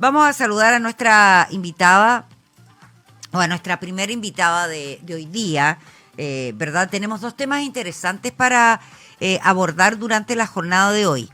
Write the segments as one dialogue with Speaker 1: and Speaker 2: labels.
Speaker 1: Vamos a saludar a nuestra invitada, o a nuestra primera invitada de hoy día, ¿verdad? Tenemos dos temas interesantes para abordar durante la jornada de hoy.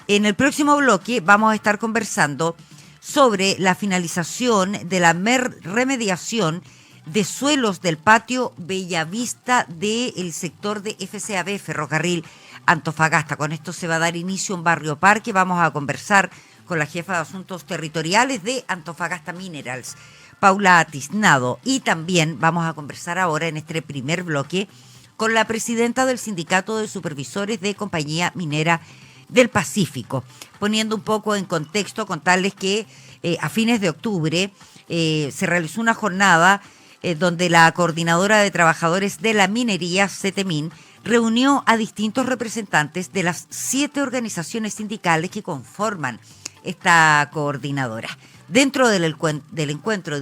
Speaker 1: En el próximo bloque vamos a estar conversando sobre la finalización de la remediación de suelos del patio Bellavista del sector de FCAB, Ferrocarril Antofagasta. Con esto se va a dar inicio a un barrio parque. Vamos a conversar con la jefa de Asuntos Territoriales de Antofagasta Minerals, Paula Tiznado. Y también vamos a conversar ahora en este primer bloque con la presidenta del Sindicato de Supervisores de Compañía Minera del Pacífico. Poniendo un poco en contexto, contarles que a fines de octubre se realizó una jornada donde la Coordinadora de Trabajadores de la Minería, CETEMIN, reunió a distintos representantes de las 7 organizaciones sindicales que conforman esta coordinadora. Dentro del encuentro,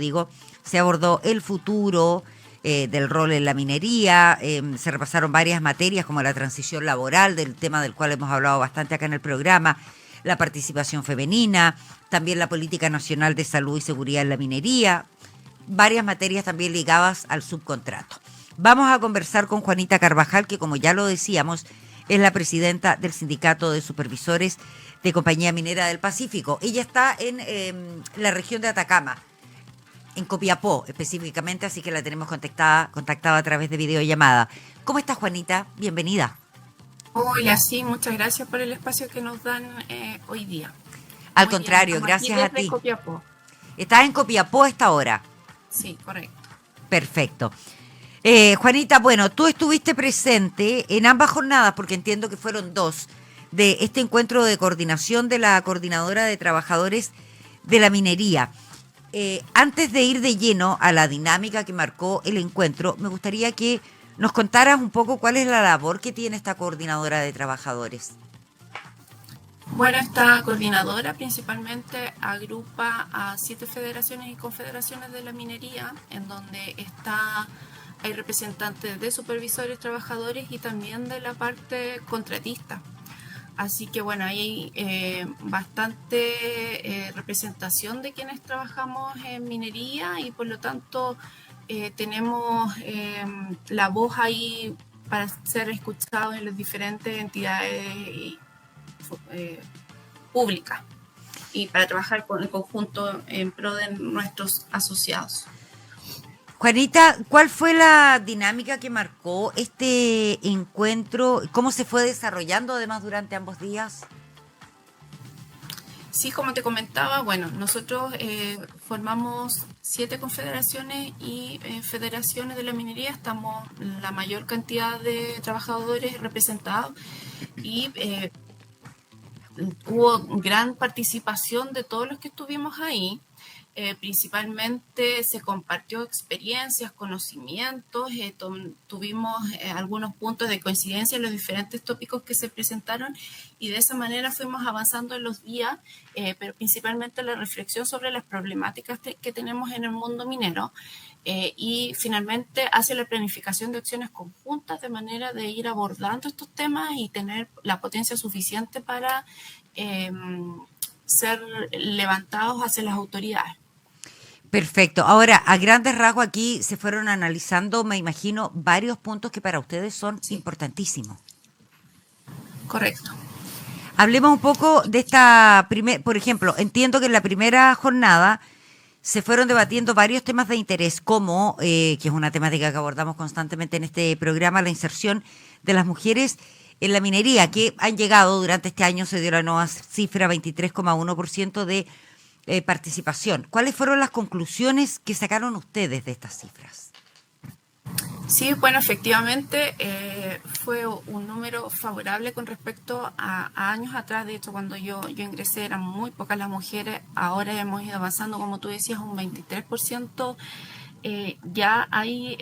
Speaker 1: se abordó el futuro del rol en la minería, se repasaron varias materias como la transición laboral, del tema del cual hemos hablado bastante acá en el programa, la participación femenina, también la política nacional de salud y seguridad en la minería, varias materias también ligadas al subcontrato. Vamos a conversar con Juanita Carvajal, que como ya lo decíamos, es la presidenta del Sindicato de Supervisores de Compañía Minera del Pacífico. Ella está en la región de Atacama, en Copiapó específicamente, así que la tenemos contactada a través de videollamada. ¿Cómo estás, Juanita? Bienvenida.
Speaker 2: Hola, sí, muchas gracias por el espacio que nos dan hoy día.
Speaker 1: Al
Speaker 2: Muy bien,
Speaker 1: contrario,
Speaker 2: estamos aquí
Speaker 1: gracias a
Speaker 2: desde
Speaker 1: ti.
Speaker 2: Copiapó.
Speaker 1: ¿Estás en Copiapó a esta hora?
Speaker 2: Sí, correcto.
Speaker 1: Perfecto. Juanita, bueno, tú estuviste presente en ambas jornadas, porque entiendo que fueron dos, de este encuentro de coordinación de la Coordinadora de Trabajadores de la Minería. Antes de ir de lleno a la dinámica que marcó el encuentro, me gustaría que nos contaras un poco cuál es la labor que tiene esta Coordinadora de Trabajadores.
Speaker 2: Bueno, esta coordinadora principalmente agrupa a 7 federaciones y confederaciones de la minería, en donde hay representantes de supervisores, trabajadores y también de la parte contratista. Así que bueno, hay bastante representación de quienes trabajamos en minería y por lo tanto tenemos la voz ahí para ser escuchados en las diferentes entidades públicas y para trabajar en conjunto en pro de nuestros asociados.
Speaker 1: Juanita, ¿cuál fue la dinámica que marcó este encuentro? ¿Cómo se fue desarrollando además durante ambos días?
Speaker 2: Sí, como te comentaba, bueno, nosotros formamos 7 confederaciones y federaciones de la minería, estamos la mayor cantidad de trabajadores representados y hubo gran participación de todos los que estuvimos ahí. Principalmente se compartió experiencias, conocimientos, tuvimos algunos puntos de coincidencia en los diferentes tópicos que se presentaron y de esa manera fuimos avanzando en los días, pero principalmente la reflexión sobre las problemáticas que tenemos en el mundo minero y finalmente hacia la planificación de acciones conjuntas de manera de ir abordando estos temas y tener la potencia suficiente para ser levantados hacia las autoridades.
Speaker 1: Perfecto. Ahora, a grandes rasgos aquí se fueron analizando, me imagino, varios puntos que para ustedes son
Speaker 2: Sí,
Speaker 1: importantísimos.
Speaker 2: correcto.
Speaker 1: Hablemos un poco de esta por ejemplo, entiendo que en la primera jornada se fueron debatiendo varios temas de interés, como, que es una temática que abordamos constantemente en este programa, la inserción de las mujeres en la minería, que han llegado durante este año, se dio la nueva cifra, 23,1% de participación. ¿Cuáles fueron las conclusiones que sacaron ustedes de estas cifras?
Speaker 2: Sí, bueno, efectivamente fue un número favorable con respecto a años atrás. De hecho, cuando yo ingresé eran muy pocas las mujeres. Ahora hemos ido avanzando, como tú decías, un 23%. Ya hay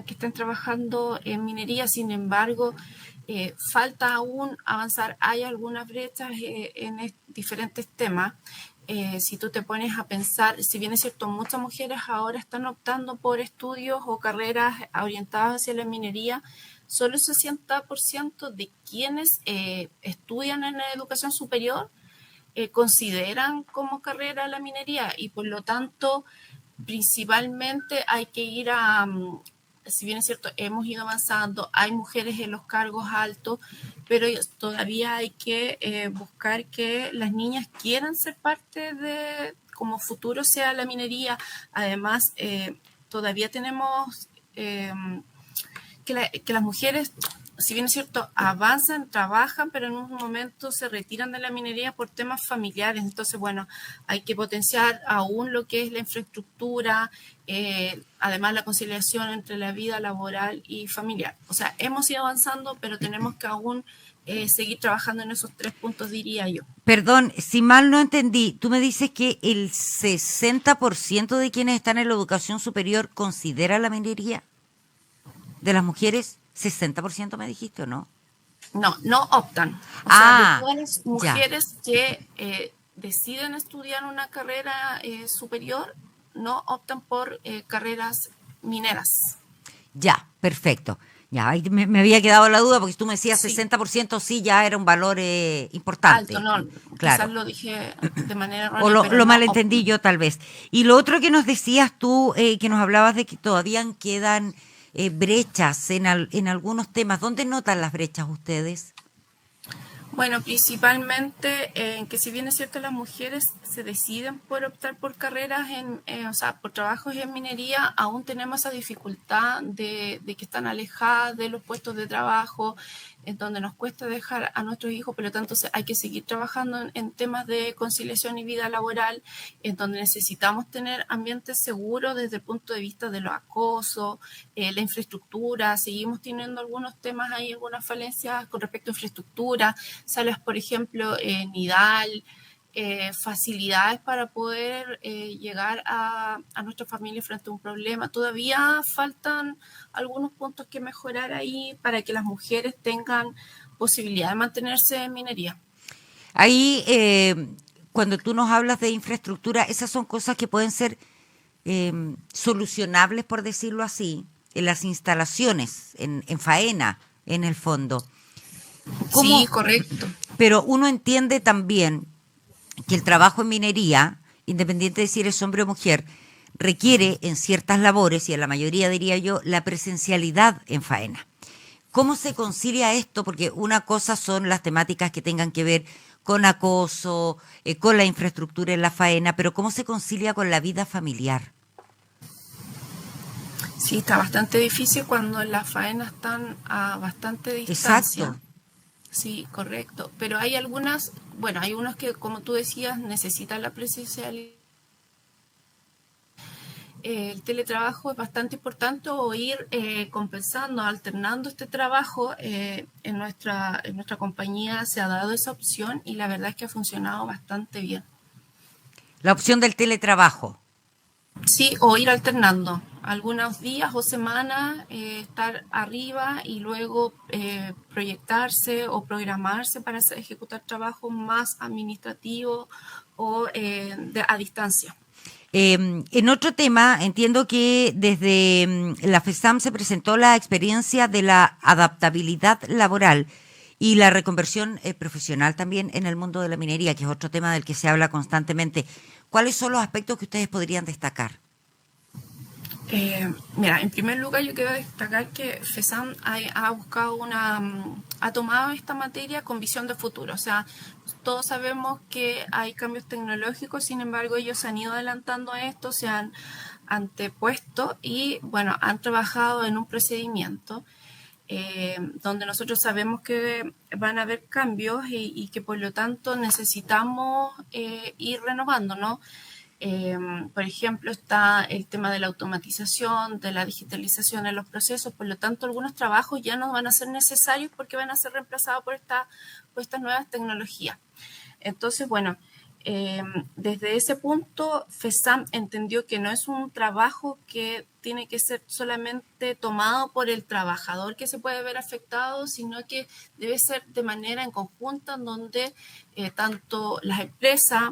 Speaker 2: que están trabajando en minería, sin embargo, falta aún avanzar. Hay algunas brechas en diferentes temas. Si tú te pones a pensar, si bien es cierto, muchas mujeres ahora están optando por estudios o carreras orientadas hacia la minería, solo el 60% de quienes estudian en la educación superior consideran como carrera la minería y por lo tanto principalmente hay que ir si bien es cierto, hemos ido avanzando, hay mujeres en los cargos altos, pero todavía hay que buscar que las niñas quieran ser parte de, como futuro sea la minería. Además, todavía tenemos que las mujeres, si bien es cierto, avanzan, trabajan, pero en un momento se retiran de la minería por temas familiares. Entonces, bueno, hay que potenciar aún lo que es la infraestructura, además la conciliación entre la vida laboral y familiar. O sea, hemos ido avanzando, pero tenemos que aún seguir trabajando en esos 3 puntos, diría yo.
Speaker 1: Perdón, si mal no entendí, tú me dices que el 60% de quienes están en la educación superior considera la minería de las mujeres. 60% me dijiste, ¿o no?
Speaker 2: No optan. O sea, de todas las
Speaker 1: ya.
Speaker 2: mujeres que deciden estudiar una carrera superior, no optan por carreras mineras.
Speaker 1: Ya, perfecto. Ya, ahí me había quedado la duda porque tú me decías
Speaker 2: Sí.
Speaker 1: 60%, sí, ya era un valor importante.
Speaker 2: Alto, no,
Speaker 1: Claro.
Speaker 2: quizás lo dije de manera errónea,
Speaker 1: O
Speaker 2: pero
Speaker 1: lo
Speaker 2: no
Speaker 1: malentendí
Speaker 2: optan.
Speaker 1: yo tal vez. Y lo otro que nos decías tú, que nos hablabas de que todavía quedan brechas en algunos temas. ¿Dónde notan las brechas ustedes?
Speaker 2: Bueno, principalmente en que si bien es cierto las mujeres se deciden por optar por carreras o sea, por trabajos en minería, aún tenemos esa dificultad de que están alejadas de los puestos de trabajo, en donde nos cuesta dejar a nuestros hijos, por lo tanto hay que seguir trabajando en temas de conciliación y vida laboral, en donde necesitamos tener ambientes seguros desde el punto de vista de los acosos, la infraestructura, seguimos teniendo algunos temas ahí, algunas falencias con respecto a infraestructura, salas, por ejemplo, Nidal, facilidades para poder llegar a nuestra familia frente a un problema. Todavía faltan algunos puntos que mejorar ahí para que las mujeres tengan posibilidad de mantenerse en minería.
Speaker 1: Ahí, cuando tú nos hablas de infraestructura, esas son cosas que pueden ser solucionables, por decirlo así, en las instalaciones, en faena, en el fondo.
Speaker 2: Sí,
Speaker 1: ¿Cómo?
Speaker 2: correcto.
Speaker 1: Pero uno entiende también que el trabajo en minería, independiente de si eres hombre o mujer, requiere en ciertas labores, y en la mayoría diría yo, la presencialidad en faena. ¿Cómo se concilia esto? Porque una cosa son las temáticas que tengan que ver con acoso, con la infraestructura en la faena, pero ¿cómo se concilia con la vida familiar?
Speaker 2: Sí, está bastante difícil cuando las faenas están a bastante
Speaker 1: Exacto.
Speaker 2: distancia. Sí, correcto. Pero hay algunas, bueno, hay unos que, como tú decías, necesitan la presencialidad. El teletrabajo es bastante importante o ir compensando, alternando este trabajo. En nuestra compañía se ha dado esa opción y la verdad es que ha funcionado bastante bien.
Speaker 1: La opción del teletrabajo.
Speaker 2: Sí, o ir alternando algunos días o semanas, estar arriba y luego proyectarse o programarse para ejecutar trabajos más administrativos o a distancia.
Speaker 1: En otro tema, entiendo que desde la FESAM se presentó la experiencia de la adaptabilidad laboral y la reconversión profesional también en el mundo de la minería, que es otro tema del que se habla constantemente. ¿Cuáles son los aspectos que ustedes podrían destacar?
Speaker 2: Mira, en primer lugar yo quiero destacar que FESAM ha buscado ha tomado esta materia con visión de futuro. O sea, todos sabemos que hay cambios tecnológicos, sin embargo ellos se han ido adelantando a esto, se han antepuesto y bueno, han trabajado en un procedimiento donde nosotros sabemos que van a haber cambios y que por lo tanto necesitamos ir renovando, ¿no? Por ejemplo, está el tema de la automatización, de la digitalización en los procesos, por lo tanto, algunos trabajos ya no van a ser necesarios porque van a ser reemplazados por estas nuevas tecnologías. Entonces, bueno, desde ese punto, FESAM entendió que no es un trabajo que tiene que ser solamente tomado por el trabajador que se puede ver afectado, sino que debe ser de manera en conjunta, en donde tanto las empresas,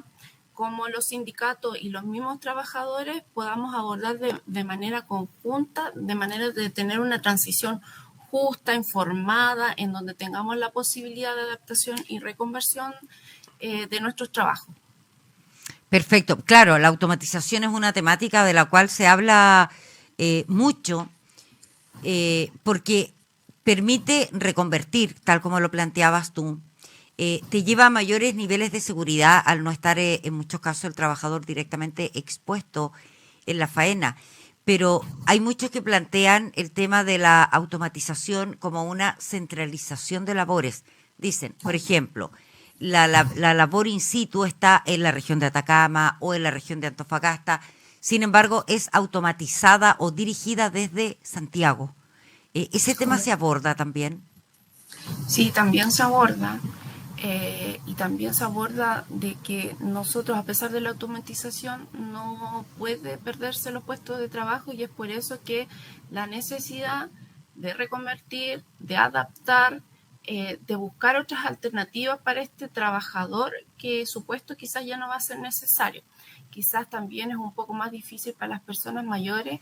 Speaker 2: como los sindicatos y los mismos trabajadores podamos abordar de manera conjunta, de manera de tener una transición justa, informada, en donde tengamos la posibilidad de adaptación y reconversión de nuestros trabajos.
Speaker 1: Perfecto. Claro, la automatización es una temática de la cual se habla mucho, porque permite reconvertir, tal como lo planteabas tú, te lleva a mayores niveles de seguridad al no estar en muchos casos el trabajador directamente expuesto en la faena. Pero hay muchos que plantean el tema de la automatización como una centralización de labores. Dicen, por ejemplo, la labor in situ está en la región de Atacama o en la región de Antofagasta, sin embargo es automatizada o dirigida desde Santiago. ¿Ese tema se aborda también?
Speaker 2: Sí, también se aborda. Y también se aborda de que nosotros, a pesar de la automatización, no puede perderse los puestos de trabajo, y es por eso que la necesidad de reconvertir, de adaptar, de buscar otras alternativas para este trabajador, que su puesto quizás ya no va a ser necesario. Quizás también es un poco más difícil para las personas mayores,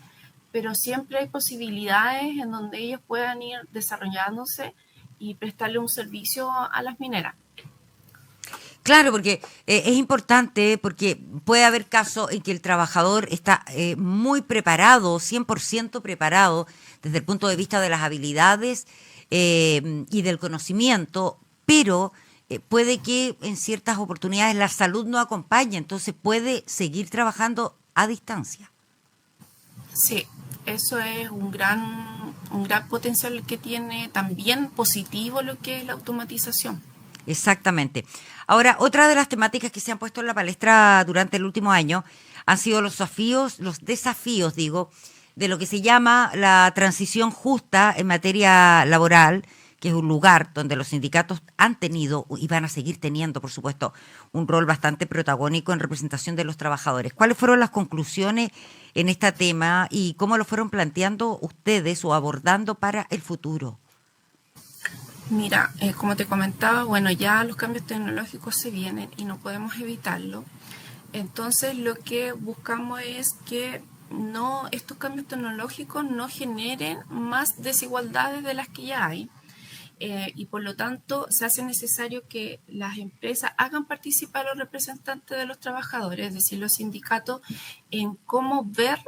Speaker 2: pero siempre hay posibilidades en donde ellos puedan ir desarrollándose y prestarle un servicio a las mineras.
Speaker 1: Claro, porque es importante, porque puede haber casos en que el trabajador está muy preparado, 100% preparado desde el punto de vista de las habilidades y del conocimiento, pero puede que en ciertas oportunidades la salud no acompañe, entonces puede seguir trabajando a distancia.
Speaker 2: Sí, eso es un gran potencial que tiene, también positivo lo que es la automatización.
Speaker 1: Exactamente. Ahora, otra de las temáticas que se han puesto en la palestra durante el último año han sido los desafíos, digo, de lo que se llama la transición justa en materia laboral, que es un lugar donde los sindicatos han tenido y van a seguir teniendo, por supuesto, un rol bastante protagónico en representación de los trabajadores. ¿Cuáles fueron las conclusiones en este tema y cómo lo fueron planteando ustedes o abordando para el futuro?
Speaker 2: Mira, como te comentaba, bueno, ya los cambios tecnológicos se vienen y no podemos evitarlo. Entonces, lo que buscamos es que no, estos cambios tecnológicos no generen más desigualdades de las que ya hay. Y por lo tanto se hace necesario que las empresas hagan participar a los representantes de los trabajadores, es decir, los sindicatos, en cómo ver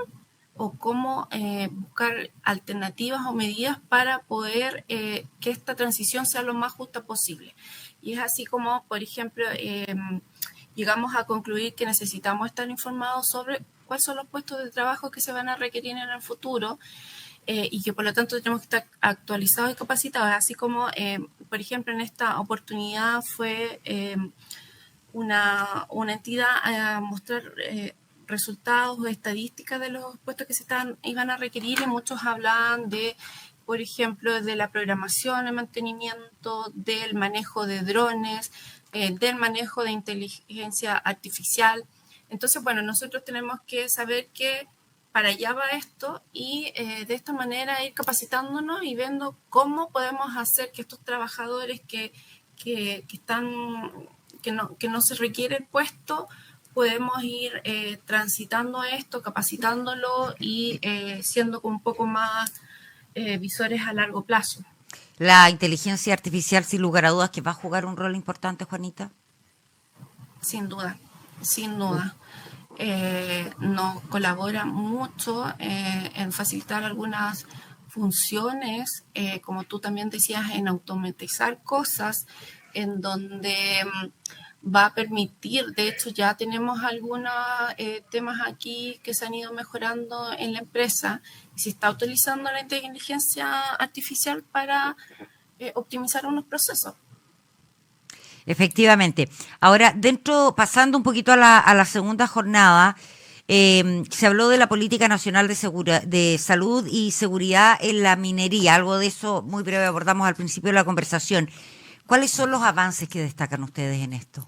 Speaker 2: o cómo buscar alternativas o medidas para poder que esta transición sea lo más justa posible. Y es así como, por ejemplo, llegamos a concluir que necesitamos estar informados sobre cuáles son los puestos de trabajo que se van a requerir en el futuro, y que por lo tanto tenemos que estar actualizados y capacitados, así como, por ejemplo, en esta oportunidad fue una entidad a mostrar resultados o estadísticas de los puestos que iban a requerir, y muchos hablaban de, por ejemplo, de la programación, el mantenimiento, del manejo de drones, del manejo de inteligencia artificial. Entonces, bueno, nosotros tenemos que saber que para allá va esto, y de esta manera ir capacitándonos y viendo cómo podemos hacer que estos trabajadores que no se requiere el puesto, podemos ir transitando esto, capacitándolo y siendo un poco más visores a largo plazo.
Speaker 1: La inteligencia artificial, sin lugar a dudas, que va a jugar un rol importante, Juanita.
Speaker 2: Sin duda, sin duda. Nos colabora mucho en facilitar algunas funciones, como tú también decías, en automatizar cosas, en donde va a permitir, de hecho ya tenemos algunos temas aquí que se han ido mejorando en la empresa, y se está utilizando la inteligencia artificial para optimizar unos procesos.
Speaker 1: Efectivamente. Ahora, pasando un poquito a la segunda jornada, se habló de la Política Nacional de Salud y Seguridad en la Minería. Algo de eso muy breve abordamos al principio de la conversación. ¿Cuáles son los avances que destacan ustedes en esto?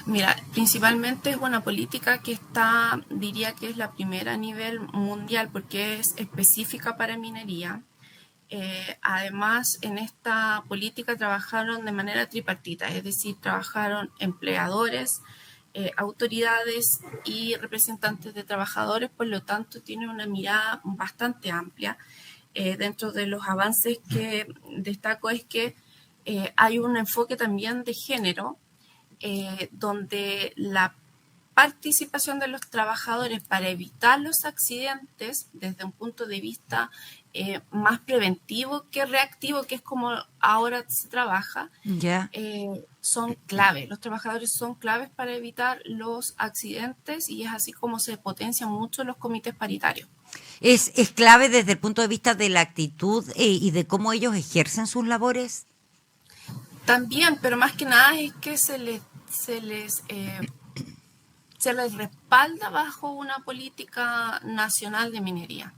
Speaker 2: Mira, principalmente es una política que diría que es la primera a nivel mundial, porque es específica para minería. Además, en esta política trabajaron de manera tripartita, es decir, trabajaron empleadores, autoridades y representantes de trabajadores. Por lo tanto, tiene una mirada bastante amplia. Dentro de los avances que destaco es que hay un enfoque también de género, donde la participación de los trabajadores para evitar los accidentes desde un punto de vista más preventivo que reactivo, que es como ahora se trabaja,
Speaker 1: Ya.
Speaker 2: son clave. Los trabajadores son claves para evitar los accidentes y es así como se potencian mucho los comités paritarios.
Speaker 1: Es clave desde el punto de vista de la actitud y de cómo ellos ejercen sus labores.
Speaker 2: También, pero más que nada es que se les respalda bajo una política nacional de minería.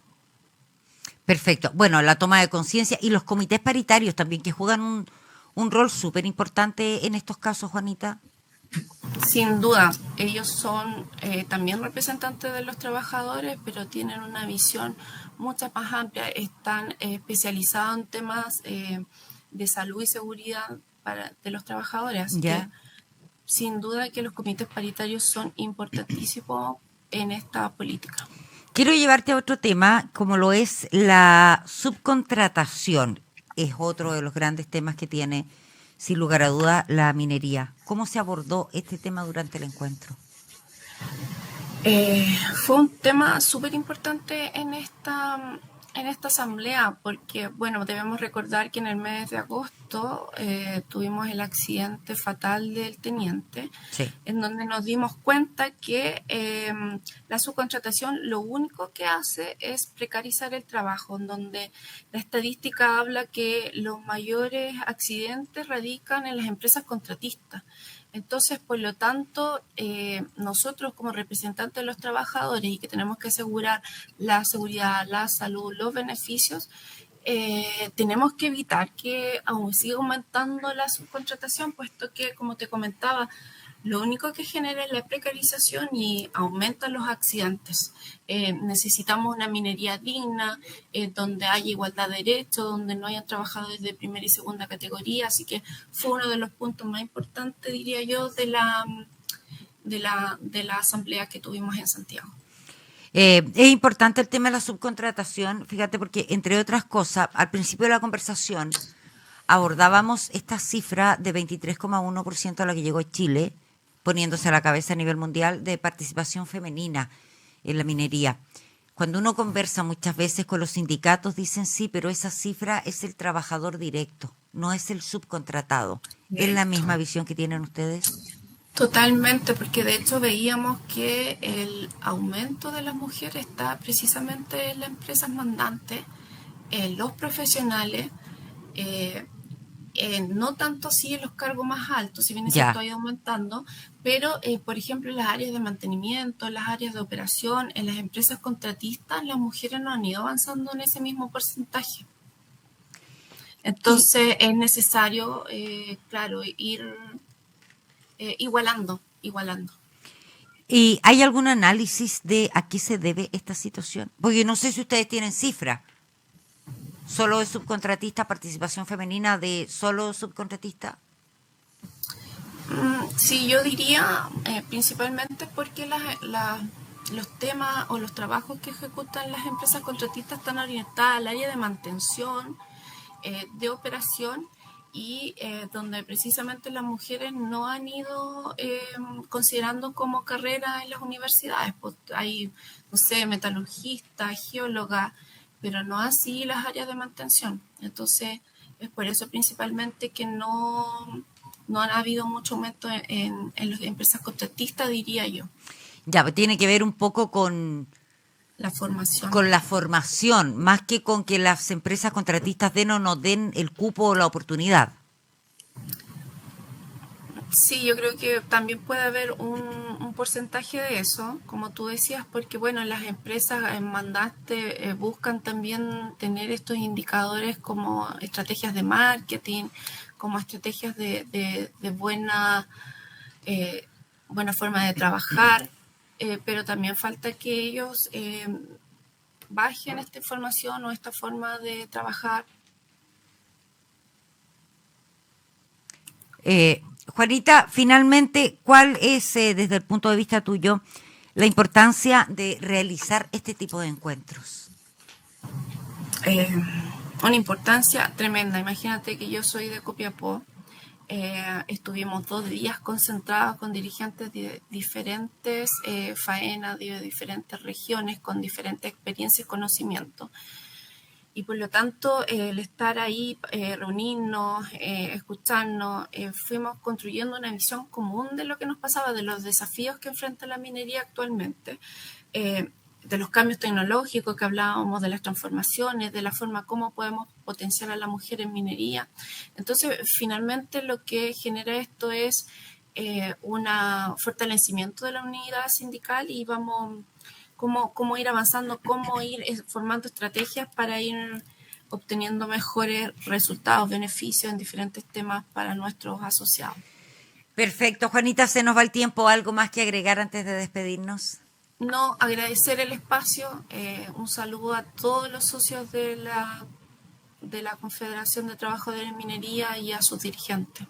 Speaker 1: Perfecto. Bueno, la toma de conciencia y los comités paritarios también, que juegan un rol súper importante en estos casos, Juanita.
Speaker 2: Sin duda, ellos son también representantes de los trabajadores, pero tienen una visión mucho más amplia, están especializados en temas de salud y seguridad de los trabajadores. Así que, sin duda que los comités paritarios son importantísimos en esta política.
Speaker 1: Quiero llevarte a otro tema, como lo es la subcontratación. Es otro de los grandes temas que tiene, sin lugar a duda, la minería. ¿Cómo se abordó este tema durante el encuentro?
Speaker 2: Fue un tema súper importante en esta asamblea, porque, bueno, debemos recordar que en el mes de agosto tuvimos el accidente fatal del teniente,
Speaker 1: Sí.
Speaker 2: en donde nos dimos cuenta que la subcontratación lo único que hace es precarizar el trabajo, en donde la estadística habla que los mayores accidentes radican en las empresas contratistas. Entonces, por lo tanto, nosotros como representantes de los trabajadores y que tenemos que asegurar la seguridad, la salud, los beneficios, tenemos que evitar que aún siga aumentando la subcontratación, puesto que, como te comentaba, lo único que genera es la precarización y aumentan los accidentes. Necesitamos una minería digna, donde haya igualdad de derechos, donde no hayan trabajadores de primera y segunda categoría. Así que fue uno de los puntos más importantes, diría yo, de la asamblea que tuvimos en Santiago.
Speaker 1: Es importante el tema de la subcontratación, fíjate, porque entre otras cosas, al principio de la conversación abordábamos esta cifra de 23,1% a la que llegó Chile, poniéndose a la cabeza a nivel mundial de participación femenina en la minería. Cuando uno conversa muchas veces con los sindicatos, dicen sí, pero esa cifra es el trabajador directo, no es el subcontratado. ¿Es la misma visión que tienen ustedes?
Speaker 2: Totalmente, porque de hecho veíamos que el aumento de las mujeres está precisamente en las empresas mandantes, en los profesionales, no tanto así en los cargos más altos, si bien es cierto, ha ido aumentando, pero por ejemplo en las áreas de mantenimiento, en las áreas de operación, en las empresas contratistas, las mujeres no han ido avanzando en ese mismo porcentaje. Entonces es necesario, claro, ir igualando.
Speaker 1: ¿Y hay algún análisis de a qué se debe esta situación? Porque no sé si ustedes tienen cifras. ¿Solo de subcontratista, participación femenina de solo subcontratista?
Speaker 2: Sí, yo diría principalmente porque los temas o los trabajos que ejecutan las empresas contratistas están orientadas al área de mantención, de operación, y donde precisamente las mujeres no han ido considerando como carrera en las universidades. Pues hay, no sé, metalurgistas, geólogas, pero no así las áreas de mantención. Entonces, es por eso principalmente que no han habido mucho aumento en las empresas contratistas, diría yo.
Speaker 1: Ya, pues tiene que ver un poco con
Speaker 2: la formación.
Speaker 1: Con la formación, más que con que las empresas contratistas den o no den el cupo o la oportunidad.
Speaker 2: Sí, yo creo que también puede haber un porcentaje de eso, como tú decías, porque bueno, las empresas en mandaste buscan también tener estos indicadores como estrategias de marketing, como estrategias de buena forma de trabajar, pero también falta que ellos bajen esta información o esta forma de trabajar.
Speaker 1: Juanita, finalmente, ¿cuál es, desde el punto de vista tuyo, la importancia de realizar este tipo de encuentros?
Speaker 2: una importancia tremenda. Imagínate que yo soy de Copiapó. Estuvimos 2 días concentrados con dirigentes de diferentes faenas, de diferentes regiones, con diferentes experiencias y conocimientos. Y por lo tanto, el estar ahí, reunirnos, escucharnos, fuimos construyendo una visión común de lo que nos pasaba, de los desafíos que enfrenta la minería actualmente, de los cambios tecnológicos que hablábamos, de las transformaciones, de la forma como podemos potenciar a la mujer en minería. Entonces, finalmente lo que genera esto es un fortalecimiento de la unidad sindical y vamos... Cómo ir avanzando, cómo ir formando estrategias para ir obteniendo mejores resultados, beneficios en diferentes temas para nuestros asociados.
Speaker 1: Perfecto, Juanita, se nos va el tiempo. ¿Algo más que agregar antes de despedirnos?
Speaker 2: No, agradecer el espacio, un saludo a todos los socios de la Confederación de Trabajo de Minería y a sus dirigentes.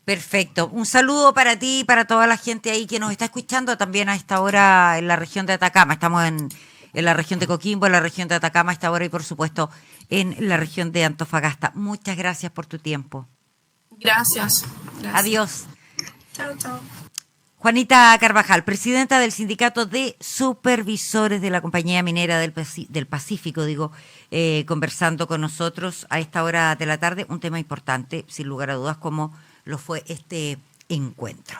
Speaker 1: Perfecto. Un saludo para ti y para toda la gente ahí que nos está escuchando también a esta hora en la región de Atacama. Estamos en la región de Coquimbo, en la región de Atacama a esta hora y por supuesto en la región de Antofagasta. Muchas gracias por tu tiempo.
Speaker 2: Gracias.
Speaker 1: Adiós.
Speaker 2: Chao, chao.
Speaker 1: Juanita Carvajal, presidenta del Sindicato de Supervisores de la Compañía Minera del Pacífico, conversando con nosotros a esta hora de la tarde, un tema importante, sin lugar a dudas, como lo fue este encuentro.